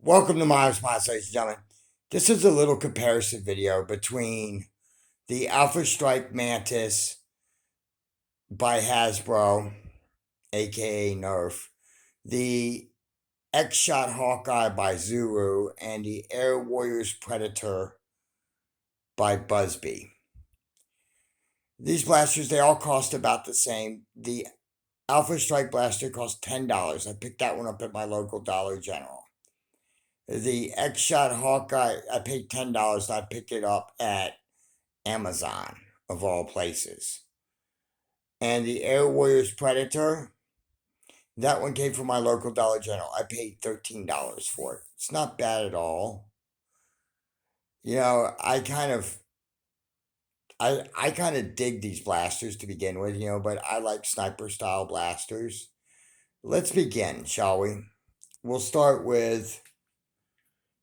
Welcome to my response, ladies and gentlemen. This is a little comparison video between the Alpha Strike Mantis by Hasbro, aka Nerf, the xshot Hawkeye by Zuru, and the Air Warriors Predator by Buzz Bee. These blasters, they all cost about the same. The Alpha Strike blaster cost $10. I picked that one up at my local Dollar General. The xshot Hawkeye, I paid $10 and I picked it up at Amazon, of all places. And the Air Warriors Predator, that one came from my local Dollar General. I paid $13 for it. It's not bad at all. You know, I kind of dig these blasters to begin with, but I like sniper style blasters. Let's begin, shall we? We'll start with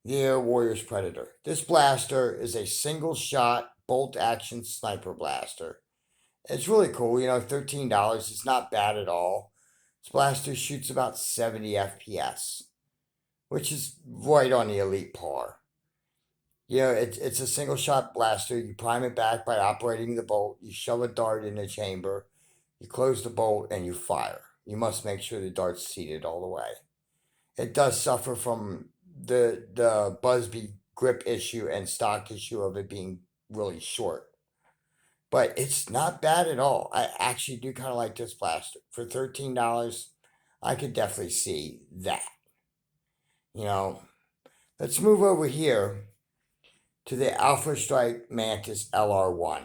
the Air Warriors Predator. This blaster is a single shot bolt action sniper blaster. It's really cool, $13 is not bad at all. This blaster shoots about 70 FPS, which is right on the elite par. It's a single shot blaster. You prime it back by operating the bolt. You shove a dart in the chamber. You close the bolt and you fire. You must make sure the dart's seated all the way. It does suffer from the Buzz Bee grip issue and stock issue of it being really short. But it's not bad at all. I actually do kind of like this blaster. For $13, I could definitely see that. Let's move over here to the Alpha Strike Mantis LR1.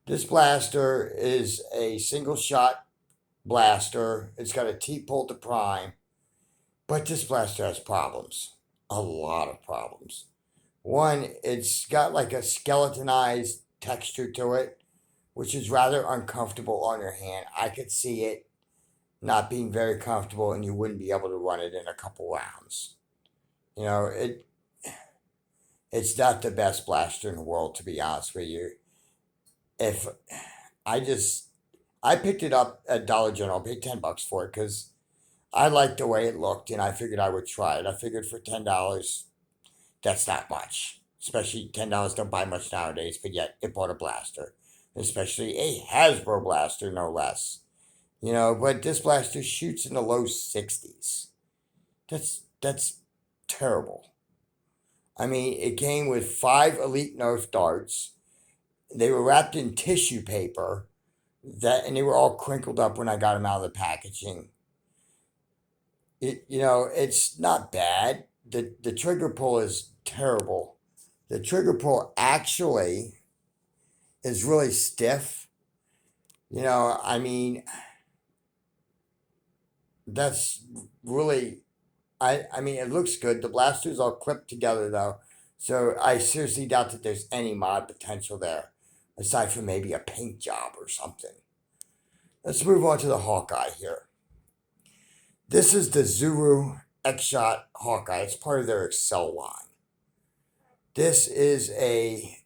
This blaster is a single shot blaster. It's got a T-pull to prime. But this blaster has problems. A lot of problems. One, it's got like a skeletonized texture to it, which is rather uncomfortable on your hand. I could see it not being very comfortable and you wouldn't be able to run it in a couple rounds. It's not the best blaster in the world, to be honest with you. If I picked it up at Dollar General, I paid $10 for it because I liked the way it looked and I figured I would try it. I figured for $10, that's not much. Especially $10 don't buy much nowadays, but yet it bought a blaster. Especially a Hasbro blaster, no less. But this blaster shoots in the low 60s. That's terrible. I mean, it came with 5 Elite Nerf darts. They were wrapped in tissue paper, and they were all crinkled up when I got them out of the packaging. It's not bad. The trigger pull is terrible. The trigger pull actually is really stiff. I mean, that's really, I mean, it looks good. The blaster's all clipped together though. So I seriously doubt that there's any mod potential there, aside from maybe a paint job or something. Let's move on to the Hawkeye here. This is the Zuru xshot Hawkeye. It's part of their Excel line. This is a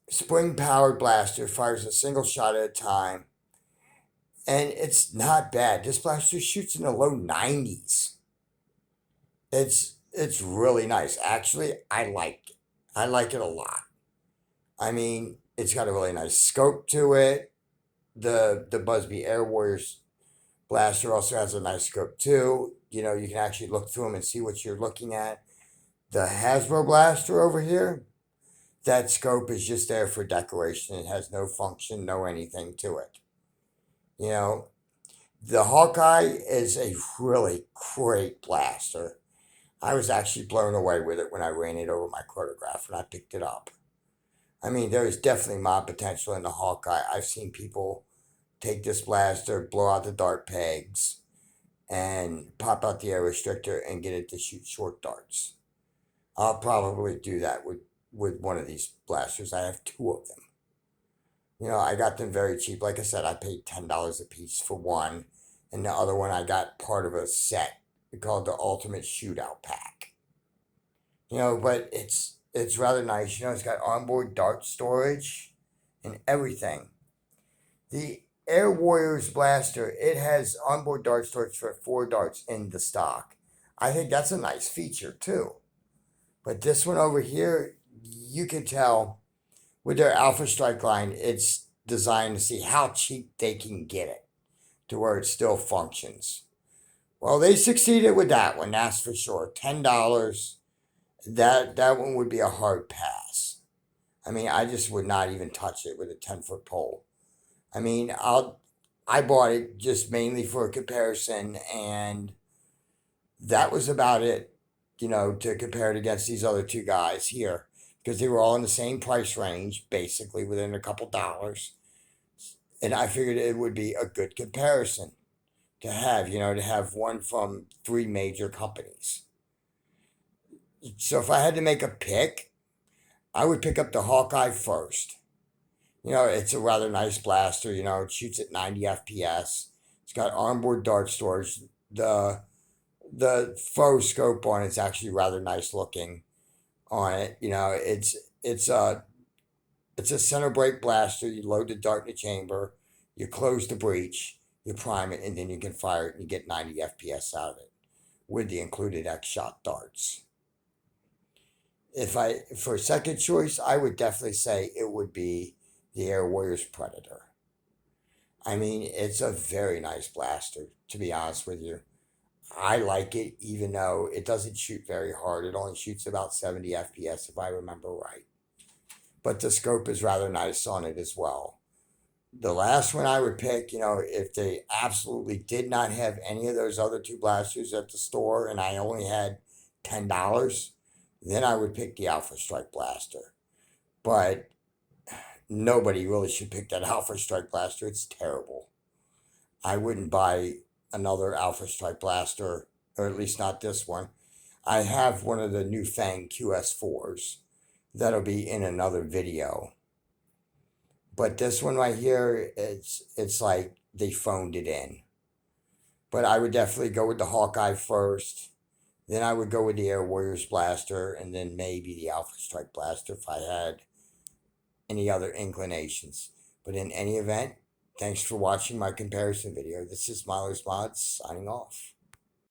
spring-powered blaster, fires a single shot at a time, and it's not bad. This blaster shoots in the low 90s. It's really nice. Actually, I like it. I like it a lot. I mean, it's got a really nice scope to it. The Buzz Bee Air Warriors blaster also has a nice scope too. You can actually look through them and see what you're looking at. The Hasbro blaster over here, that scope is just there for decoration. It has no function, no anything to it. The Hawkeye is a really great blaster. I was actually blown away with it when I ran it over my chronograph when I picked it up. I mean, there is definitely mod potential in the Hawkeye. I've seen people take this blaster, blow out the dart pegs, and pop out the air restrictor and get it to shoot short darts. I'll probably do that with one of these blasters. I have 2 of them. I got them very cheap. Like I said, I paid $10 a piece for one, and the other one I got part of a set called the Ultimate Shootout Pack. But it's rather nice. It's got onboard dart storage and everything. The Air Warriors blaster, it has onboard dart storage for 4 darts in the stock. I think that's a nice feature too. But this one over here, you can tell with their Alpha Strike line, it's designed to see how cheap they can get it to where it still functions. Well, they succeeded with that one, that's for sure. $10, that one would be a hard pass. I mean, I just would not even touch it with a 10-foot pole. I mean, I bought it just mainly for a comparison, and that was about it, to compare it against these other two guys here, because they were all in the same price range, basically within a couple dollars. And I figured it would be a good comparison to have one from three major companies. So if I had to make a pick, I would pick up the Hawkeye first. It's a rather nice blaster. It shoots at 90 FPS. It's got onboard dart storage. The faux scope on it's actually rather nice looking on it. It's a center break blaster. You load the dart in the chamber, you close the breech, you prime it, and then you can fire it and you get 90 FPS out of it with the included xshot darts. For a second choice, I would definitely say it would be the Air Warriors Predator. I mean, it's a very nice blaster, to be honest with you. I like it, even though it doesn't shoot very hard. It only shoots about 70 FPS, if I remember right. But the scope is rather nice on it as well. The last one I would pick, if they absolutely did not have any of those other two blasters at the store and I only had $10, then I would pick the Alpha Strike blaster. But nobody really should pick that Alpha Strike blaster. It's terrible. I wouldn't buy another Alpha Strike blaster, or at least not this one. I have one of the new Fang QS4s. That'll be in another video. But this one right here, it's like they phoned it in. But I would definitely go with the Hawkeye first. Then I would go with the Air Warriors blaster, and then maybe the Alpha Strike blaster if I had any other inclinations. But in any event, thanks for watching my comparison video. This is Miler's Mods signing off.